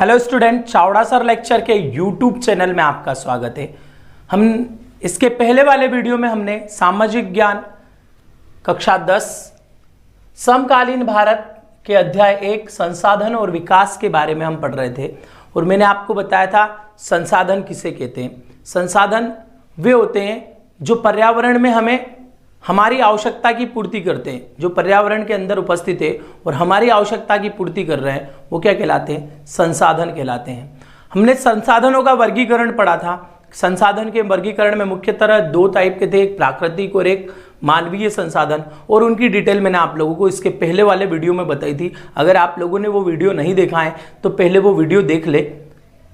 Hello student, Chavda sir lecture के YouTube channel में आपका स्वागत है। हम इसके पहले वाले वीडियो में हमने सामाजिक ज्ञान कक्षा 10 समकालीन भारत के अध्याय 1 संसाधन और विकास के बारे में हम पढ़ रहे थे और मैंने आपको बताया था संसाधन किसे कहते हैं। संसाधन वे होते हैं जो पर्यावरण में हमें हमारी आवश्यकता की पूर्ति करते हैं, जो पर्यावरण के अंदर उपस्थित है और हमारी आवश्यकता की पूर्ति कर रहे हैं, वो क्या कहलाते हैं? संसाधन कहलाते हैं। हमने संसाधनों का वर्गीकरण पढ़ा था। संसाधन के वर्गीकरण में मुख्यतः दो टाइप के थे, एक प्राकृतिक और एक मानवीय संसाधन, और उनकी डिटेल मैंने आप लोगों को इसके पहले वाले वीडियो में बताई थी। अगर आप लोगों ने वो वीडियो नहीं देखा है तो पहले वो वीडियो देख ले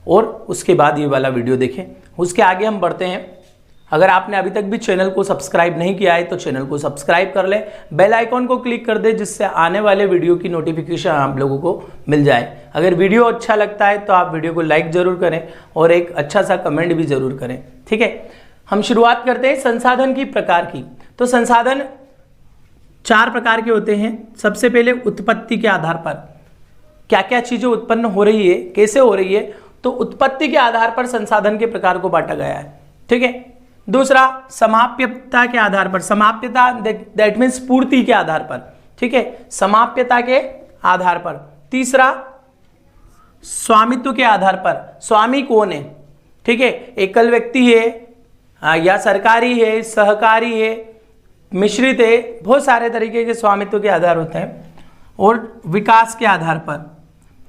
और उसके बाद ये वाला वीडियो देखें। उसके आगे हम बढ़ते हैं। अगर आपने अभी तक भी चैनल को सब्सक्राइब नहीं किया है तो चैनल को सब्सक्राइब कर ले, बेल आइकॉन को क्लिक कर दे जिससे आने वाले वीडियो की नोटिफिकेशन आप लोगों को मिल जाए। अगर वीडियो अच्छा लगता है तो आप वीडियो को लाइक जरूर करें और एक अच्छा सा कमेंट भी जरूर करें। ठीक है, हम शुरुआत करते हैं संसाधन की प्रकार की। तो संसाधन 4 प्रकार के होते हैं। सबसे पहले उत्पत्ति के आधार पर क्या क्या चीजें उत्पन्न हो रही है, कैसे हो रही है, तो उत्पत्ति के आधार पर संसाधन के प्रकार को बांटा गया है। ठीक है। दूसरा समाप्यता के आधार पर, समाप्यता दैट मीन्स पूर्ति के आधार पर। ठीक है, समाप्यता के आधार पर। तीसरा स्वामित्व के आधार पर, स्वामी कौन है। ठीक है, एकल व्यक्ति है या सरकारी है, सहकारी है, मिश्रित है, बहुत सारे तरीके के स्वामित्व के आधार होते हैं। और विकास के आधार पर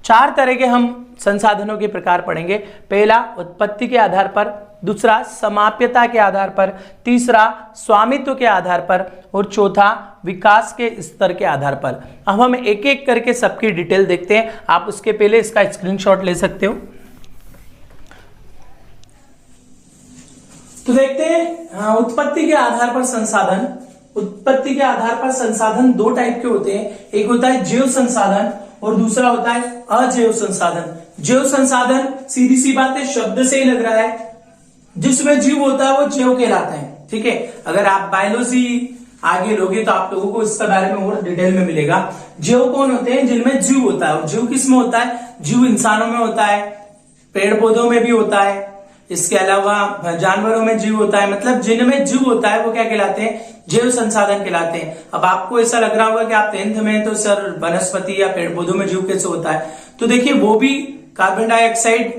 4 तरह के हम संसाधनों के प्रकार पढ़ेंगे। पहला उत्पत्ति के आधार पर, दूसरा समाप्यता के आधार पर, तीसरा स्वामित्व के आधार पर और चौथा विकास के स्तर के आधार पर। अब हम एक एक करके सबकी डिटेल देखते हैं। आप उसके पहले इसका स्क्रीनशॉट ले सकते हो। तो देखते हैं उत्पत्ति के आधार पर संसाधन। उत्पत्ति के आधार पर संसाधन 2 टाइप के होते हैं। एक होता है जैव संसाधन और दूसरा होता है अजैव संसाधन। जैव संसाधन सीधी सी बात है, शब्द से ही लग रहा है, जिसमें जीव होता है वो जैव कहलाता है। ठीक है, अगर आप बायोलॉजी आगे लोगे तो आप लोगों को इसके बारे में और डिटेल में मिलेगा। जैव कौन होते हैं? जिनमें जीव होता है। जीव किस में होता है? जीव इंसानों में होता है, पेड़ पौधों में भी होता है, इसके अलावा जानवरों में जीव होता है। मतलब जिनमें जीव होता है वो क्या कहलाते हैं? जैव संसाधन कहलाते हैं। अब आपको ऐसा लग रहा होगा कि आप 10th में तो सर वनस्पति या पेड़ पौधों में जीव कैसे होता है? तो देखिए, वो भी कार्बन डाइऑक्साइड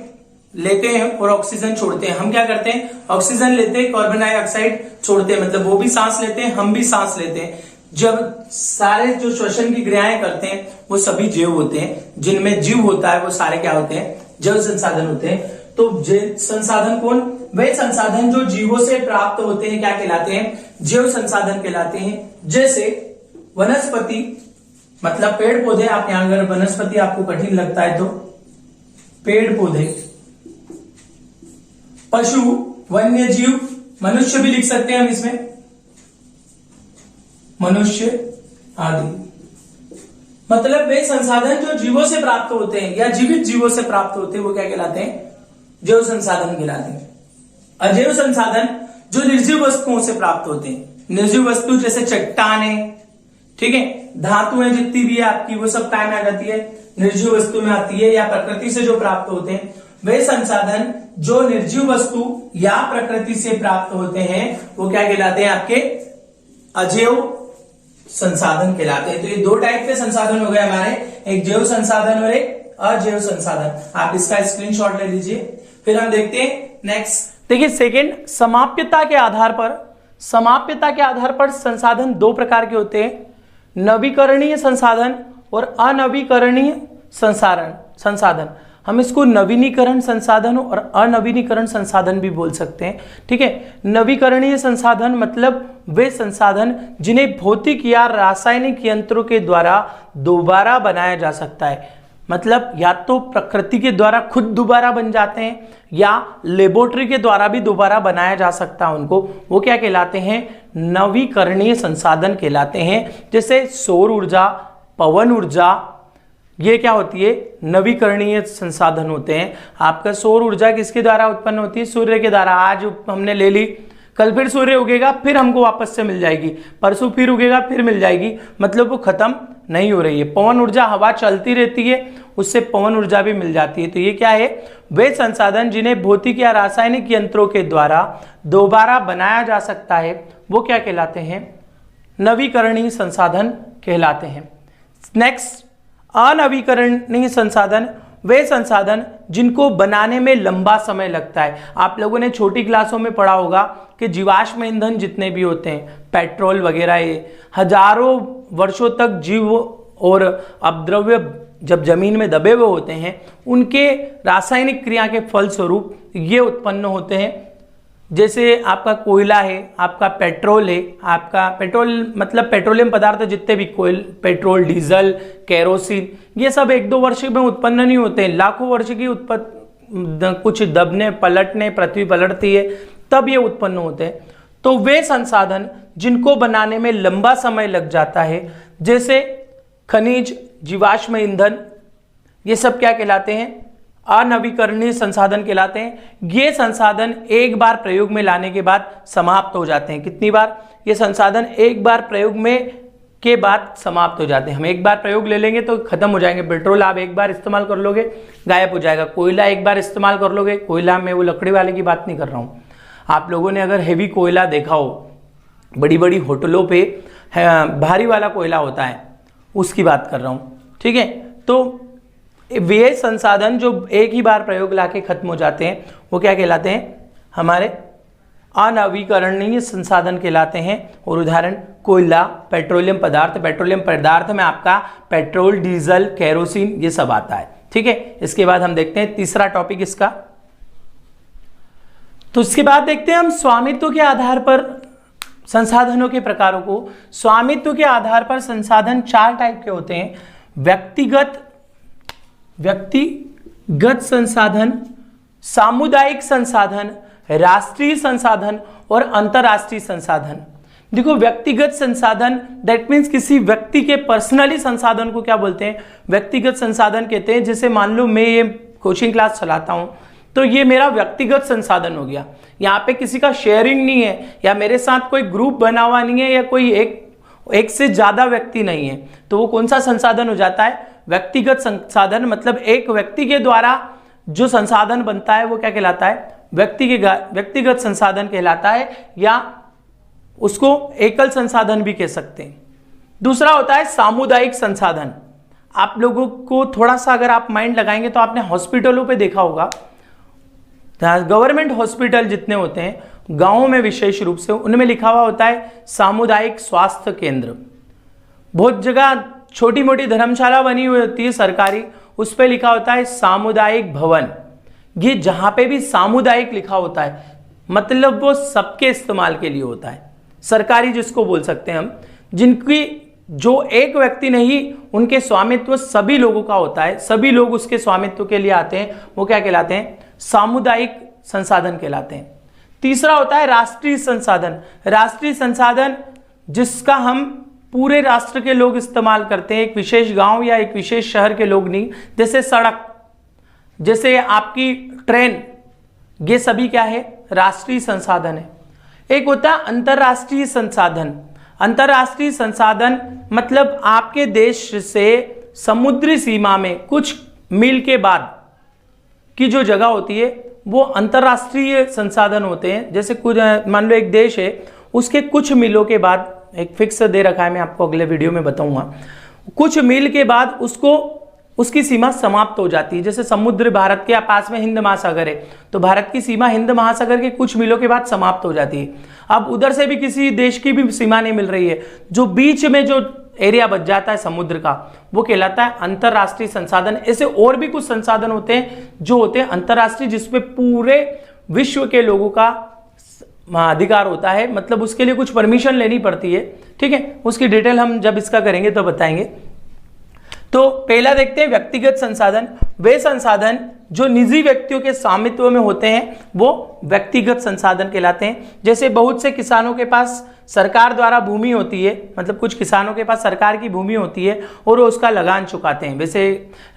लेते हैं और ऑक्सीजन छोड़ते हैं। हम क्या करते हैं? ऑक्सीजन लेते हैं, कार्बन डाइऑक्साइड छोड़ते हैं। मतलब वो भी सांस लेते हैं, हम भी सांस लेते हैं। जब सारे जो श्वसन की क्रियाएं करते हैं वो सभी जैव होते हैं। जिनमें जीव होता है वो सारे क्या होते हैं? जैव संसाधन होते हैं। तो जैव संसाधन कौन? वे संसाधन जो जीवों से प्राप्त होते हैं क्या कहलाते हैं? जैव संसाधन कहलाते हैं। जैसे वनस्पति मतलब पेड़ पौधे। आप यहां अगर वनस्पति आपको कठिन लगता है तो पेड़ पौधे, पशु, वन्य जीव, मनुष्य भी लिख सकते हैं हम इसमें, मनुष्य आदि। मतलब वे संसाधन जो जीवों से प्राप्त होते हैं या जीवित जीवों से प्राप्त होते हैं वो क्या कहलाते हैं? जैव संसाधन कहलाते हैं। अजैव संसाधन जो निर्जीव वस्तुओं से प्राप्त होते हैं। निर्जीव वस्तु जैसे चट्टाने, ठीक है, धातुएं जितनी भी है आपकी वो सब काय में आ जाती है? निर्जीव वस्तु में आती है, या प्रकृति से जो प्राप्त होते हैं। वे संसाधन जो निर्जीव वस्तु या प्रकृति से प्राप्त होते हैं वो क्या कहलाते हैं? आपके अजैव संसाधन कहलाते हैं। तो ये 2 टाइप के संसाधन हो गए हमारे, एक जैव संसाधन और एक अजैव संसाधन। आप इसका स्क्रीनशॉट ले लीजिए। फिर हम देखते हैं नेक्स्ट। देखिए सेकेंड, समाप्यता के आधार पर। समाप्यता के आधार पर संसाधन 2 प्रकार के होते हैं, नवीकरणीय संसाधन और अनवीकरणीय संसाधन। हम इसको नवीनीकरण संसाधन और अनवीनीकरण संसाधन भी बोल सकते हैं। ठीक है, नवीकरणीय संसाधन मतलब वे संसाधन जिन्हें भौतिक या रासायनिक यंत्रों के द्वारा दोबारा बनाया जा सकता है। मतलब या तो प्रकृति के द्वारा खुद दोबारा बन जाते हैं या लेबोरेटरी के द्वारा भी दोबारा बनाया जा सकता है उनको। वो क्या कहलाते हैं? नवीकरणीय संसाधन कहलाते हैं। जैसे सौर ऊर्जा, पवन ऊर्जा, ये क्या होती है? नवीकरणीय संसाधन होते हैं। आपका सौर ऊर्जा किसके द्वारा उत्पन्न होती है? सूर्य के द्वारा। आज हमने ले ली, कल फिर सूर्य उगेगा, फिर हमको वापस से मिल जाएगी, परसों फिर उगेगा, फिर मिल जाएगी। मतलब वो खत्म नहीं हो रही है। पवन ऊर्जा, हवा चलती रहती है, उससे पवन ऊर्जा भी मिल जाती है। तो ये क्या है, वे संसाधन जिन्हें भौतिक या रासायनिक यंत्रों के द्वारा दोबारा बनाया जा सकता है वो क्या कहलाते हैं, नवीकरणीय संसाधन कहलाते हैं। नेक्स्ट, अनवीकरणीय संसाधन, वे संसाधन जिनको बनाने में लंबा समय लगता है। आप लोगों ने छोटी क्लासों में पढ़ा होगा कि जीवाश्म ईंधन जितने भी होते हैं, पेट्रोल वगैरह, ये हजारों वर्षों तक जीव और अपद्रव्य जब जमीन में दबे हुए होते हैं, उनके रासायनिक क्रिया के फलस्वरूप ये उत्पन्न होते हैं। जैसे आपका कोयला है, आपका पेट्रोल है, आपका पेट्रोल मतलब पेट्रोलियम पदार्थ जितने भी पेट्रोल, डीजल, केरोसिन, ये सब 1-2 वर्ष में उत्पन्न नहीं होते हैं, लाखों वर्ष की कुछ दबने पलटने, पृथ्वी पलटती है तब ये उत्पन्न होते हैं। तो वे संसाधन जिनको बनाने में लंबा समय लग जाता है, जैसे खनिज, जीवाश्म ईंधन, ये सब क्या कहलाते हैं, अनवीकरणीय संसाधन कहलाते हैं। ये संसाधन एक बार प्रयोग में लाने के बाद समाप्त हो जाते हैं। कितनी बार, ये संसाधन एक बार प्रयोग में के बाद समाप्त हो जाते हैं। हम एक बार प्रयोग ले लेंगे तो खत्म हो जाएंगे। पेट्रोल आप एक बार इस्तेमाल कर लोगे, गायब हो जाएगा। कोयला एक बार इस्तेमाल कर लोगे, कोयला में वो लकड़ी वाले की बात नहीं कर रहा हूँ। आप लोगों ने अगर हेवी कोयला देखा हो, बड़ी बड़ी होटलों पे भारी वाला कोयला होता है, उसकी बात कर रहा हूँ, ठीक है। तो वे संसाधन जो एक ही बार प्रयोग लाके खत्म हो जाते हैं वो क्या कहलाते हैं, हमारे अनवीकरणीय संसाधन कहलाते हैं। और उदाहरण कोयला, पेट्रोलियम पदार्थ में आपका पेट्रोल, डीजल, केरोसिन ये सब आता है, ठीक है। इसके बाद हम देखते हैं तीसरा टॉपिक इसका। तो इसके बाद देखते हैं हम स्वामित्व के आधार पर संसाधनों के प्रकारों को। स्वामित्व के आधार पर संसाधन 4 टाइप के होते हैं, व्यक्तिगत संसाधन, सामुदायिक संसाधन, राष्ट्रीय संसाधन और अंतरराष्ट्रीय संसाधन। देखो, व्यक्तिगत संसाधन दैट मीन्स किसी व्यक्ति के पर्सनली संसाधन को क्या बोलते हैं, व्यक्तिगत संसाधन कहते हैं। जैसे मान लो मैं ये कोचिंग क्लास चलाता हूं, तो ये मेरा व्यक्तिगत संसाधन हो गया। यहाँ पे किसी का शेयरिंग नहीं है, या मेरे साथ कोई ग्रुप बना हुआ नहीं है, या कोई एक से ज्यादा व्यक्ति नहीं है, तो वो कौन सा संसाधन हो जाता है, व्यक्तिगत संसाधन। मतलब एक व्यक्ति के द्वारा जो संसाधन बनता है वो क्या कहलाता है, व्यक्तिगत संसाधन कहलाता है, या उसको एकल संसाधन भी कह सकते हैं। दूसरा होता है सामुदायिक संसाधन। आप लोगों को थोड़ा सा अगर आप माइंड लगाएंगे तो आपने हॉस्पिटलों पे देखा होगा, गवर्नमेंट हॉस्पिटल जितने होते हैं गांवों में विशेष रूप से, उनमें लिखा हुआ होता है सामुदायिक स्वास्थ्य केंद्र। बहुत जगह छोटी मोटी धर्मशाला बनी हुई होती है सरकारी, उस पर लिखा होता है सामुदायिक भवन। ये जहां पे भी सामुदायिक लिखा होता है मतलब वो सबके इस्तेमाल के लिए होता है, सरकारी जिसको बोल सकते हैं हम, जिनकी जो एक व्यक्ति नहीं, उनके स्वामित्व सभी लोगों का होता है, सभी लोग उसके स्वामित्व के लिए आते हैं, वो क्या कहलाते हैं, सामुदायिक संसाधन कहलाते हैं। तीसरा होता है राष्ट्रीय संसाधन। राष्ट्रीय संसाधन जिसका हम पूरे राष्ट्र के लोग इस्तेमाल करते हैं, एक विशेष गांव या एक विशेष शहर के लोग नहीं। जैसे सड़क, जैसे आपकी ट्रेन, ये सभी क्या है, राष्ट्रीय संसाधन है। एक होता है अंतरराष्ट्रीय संसाधन। अंतरराष्ट्रीय संसाधन मतलब आपके देश से समुद्री सीमा में कुछ मील के बाद की जो जगह होती है वो अंतरराष्ट्रीय संसाधन होते हैं। जैसे कुछ मान लो एक देश है, उसके कुछ मीलों के बाद, एक फिक्स दे रखा है, मैं आपको अगले वीडियो में बताऊंगा, कुछ मील के बाद उसकी सीमा समाप्त हो जाती है। जैसे समुद्र भारत के पास में हिंद महासागर है, तो भारत की सीमा हिंद महासागर के कुछ मीलों के बाद समाप्त हो जाती है। अब उधर से भी किसी देश की भी सीमा नहीं मिल रही है, जो बीच में जो एरिया बच जाता है समुद्र का, वो कहलाता है अंतरराष्ट्रीय संसाधन। ऐसे और भी कुछ संसाधन होते हैं जो होते हैं अंतरराष्ट्रीय, जिसपे पूरे विश्व के लोगों का अधिकार होता है, मतलब उसके लिए कुछ परमिशन लेनी पड़ती है, ठीक है। उसकी डिटेल हम जब इसका करेंगे तो बताएंगे। तो पहला देखते हैं व्यक्तिगत संसाधन। वे संसाधन जो निजी व्यक्तियों के स्वामित्व में होते हैं वो व्यक्तिगत संसाधन कहलाते हैं। जैसे बहुत से किसानों के पास सरकार द्वारा भूमि होती है, मतलब कुछ किसानों के पास सरकार की भूमि होती है और वो उसका लगान चुकाते हैं। वैसे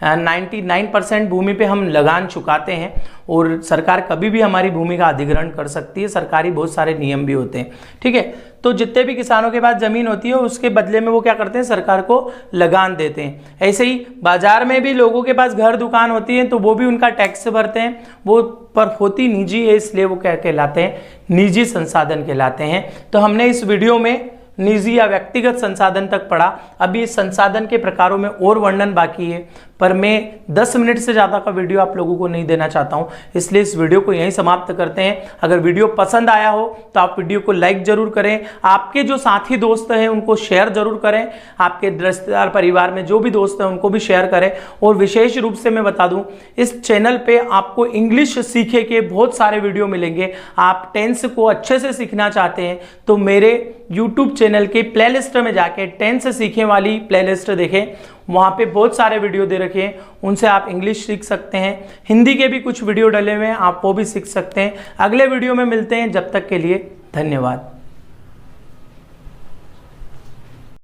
99% भूमि पे हम लगान चुकाते हैं और सरकार कभी भी हमारी भूमि का अधिग्रहण कर सकती है, सरकारी बहुत सारे नियम भी होते हैं, ठीक है। तो जितने भी किसानों के पास जमीन होती है उसके बदले में वो क्या करते हैं, सरकार को लगान देते हैं। ऐसे ही बाजार में भी लोगों के पास घर दुकान होती है तो वो भी उनका टैक्स भरते हैं, वो पर होती निजी है इसलिए वो क्या कहलाते हैं, निजी संसाधन कहलाते हैं। तो हमने इस वीडियो में निजी या व्यक्तिगत संसाधन तक पढ़ा। अभी इस संसाधन के प्रकारों में और वर्णन बाकी है, पर मैं 10 मिनट से ज़्यादा का वीडियो आप लोगों को नहीं देना चाहता हूं, इसलिए इस वीडियो को यहीं समाप्त करते हैं। अगर वीडियो पसंद आया हो तो आप वीडियो को लाइक जरूर करें, आपके जो साथी दोस्त हैं उनको शेयर जरूर करें, आपके रिश्तेदार परिवार में जो भी दोस्त हैं उनको भी शेयर करें। और विशेष रूप से मैं बता दूं, इस चैनल पे आपको इंग्लिश सीखे के बहुत सारे वीडियो मिलेंगे। आप टेंस को अच्छे से सीखना चाहते हैं तो मेरे यूट्यूब चैनल के प्लेलिस्ट में जाके टेंस सीखने वाली प्लेलिस्ट देखें, वहाँ पे बहुत सारे वीडियो दे रखे हैं, उनसे आप इंग्लिश सीख सकते हैं। हिंदी के भी कुछ वीडियो डले हुए हैं, आप वो भी सीख सकते हैं। अगले वीडियो में मिलते हैं, जब तक के लिए धन्यवाद।